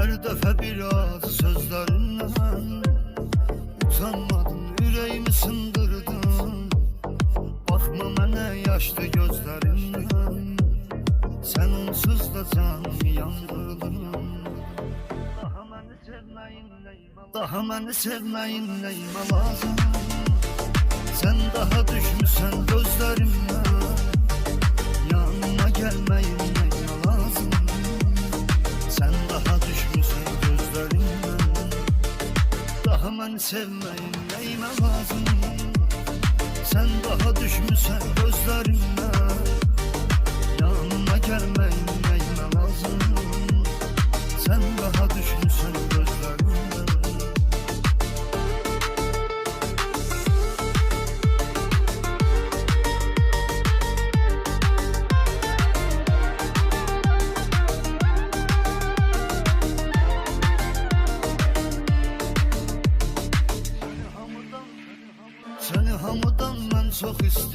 Her defa biraz sözlerinden utanmadın, yüreğimi sındırdın. Bakma mənə yaşlı gözlerinden, sen onsuz da canımı yandırdın. Daha məni sevməyin nəyimə lazım? Sen daha düşmüsən gözlerimden, yanıma gelməyin nəyimə lazım? Sen daha düşmüsən gözlerimden, daha məni sevməyin nəyimə lazım? Sen daha düşmüsən gözlerimden, yanıma gelməyin nəyimə lazım? Sen daha düşmüsən gözlerimden. Seni hamıdan mən çox istəyirəm.